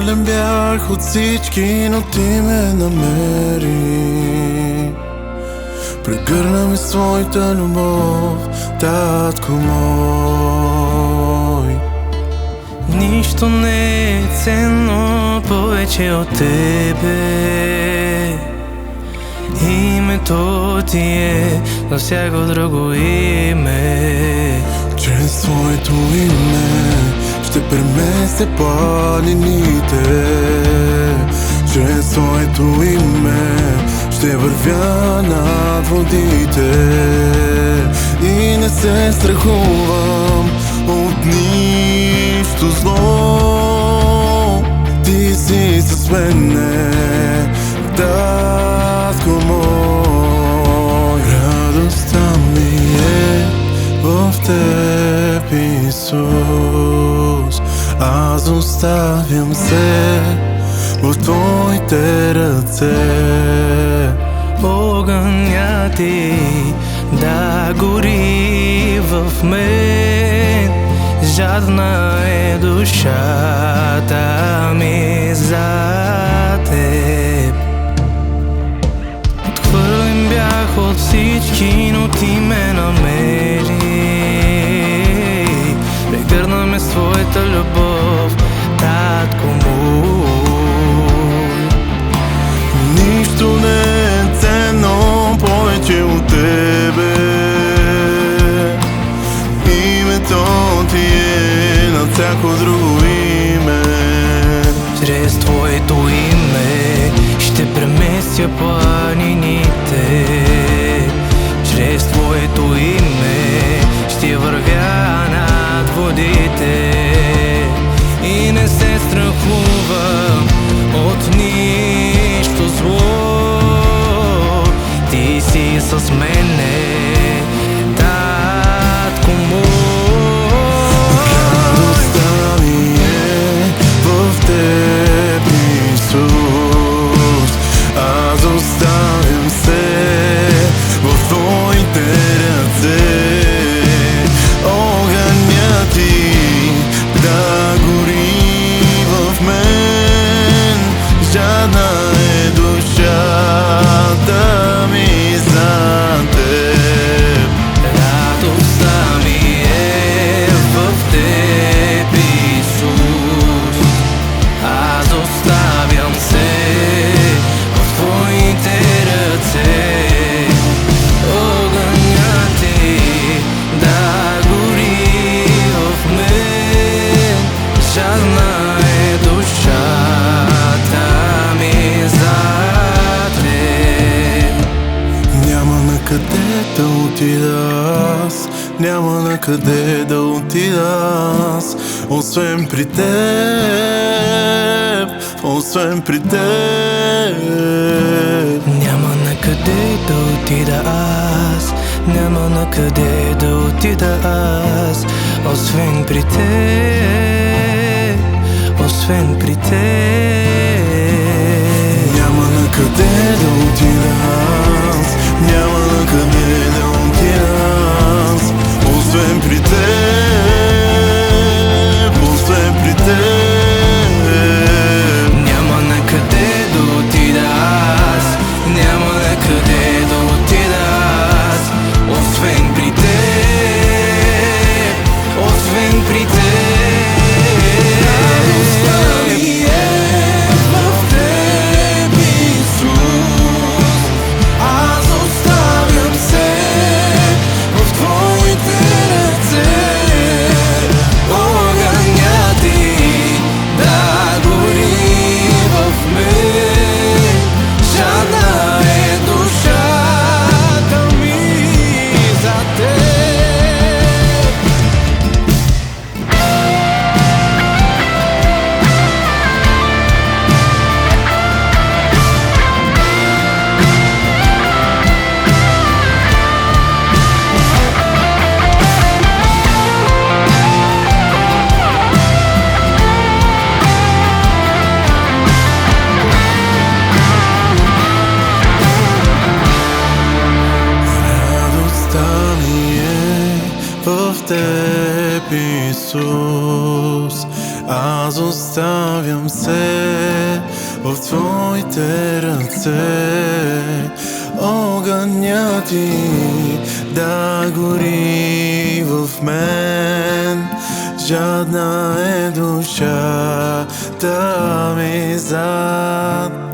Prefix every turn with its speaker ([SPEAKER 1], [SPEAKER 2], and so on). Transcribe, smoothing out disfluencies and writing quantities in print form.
[SPEAKER 1] Болен бях от всички, но ти ме намери. Прегърна ми своята любов, татко мой.
[SPEAKER 2] Нищо не е ценно повече от тебе. Името ти е на всяко друго име.
[SPEAKER 1] Чрез твоето име ще преместя планините. Чрез твоето име ще вървя над водите. И не се страхувам от нищо зло. Ти си с мене, татко мой. Радостта ми е в теб, Исус. Аз оставям се в твоите ръце.
[SPEAKER 2] Огъня ти да гори в мен. Жадна е душата ми за теб. Отхвърлен бях от всички, но ти ме намери. Прегърна ме с твоята любов, татко мой.
[SPEAKER 1] Нищо не е ценно повече от тебе. Името ти е над всяко друго име.
[SPEAKER 2] Чрез твоето име ще преместя планините. Чрез твоето име ще вървя над водите. И не се страхувам от нищо зло. Ти си с мене, татко мой.
[SPEAKER 1] Радостта ми е в теб, Исус. Аз оставям се в твоите ръце. Огъня ти да гори в мен. Жадна е душата ми за теб.
[SPEAKER 2] Радостта ми е в теб, Исус. Аз оставям се в твоите ръце. Огъня ти да гори в мен. Жадна е душата ми за теб.
[SPEAKER 1] Няма на къде да отида аз, няма на къде да отида аз, освен при теб, освен при теб.
[SPEAKER 2] Няма на къде да отида аз, няма на къде да отида аз, освен при теб, освен при теб.
[SPEAKER 1] Няма на къде да отида аз, няма на къде да отида аз, освен при теб, освен при теб.
[SPEAKER 2] Няма на къде да отида аз, няма на къде да отида аз, освен при теб, освен при теб. Радостта ми е в теб, Исус. Аз оставям се в твоите ръце. Огъня ти да гори в мен. Жадна е душата ми за теб.
[SPEAKER 1] в теб, Исус. Аз оставям се в твоите ръце. Огънят ти да гори в мен. Жадна е душата ми за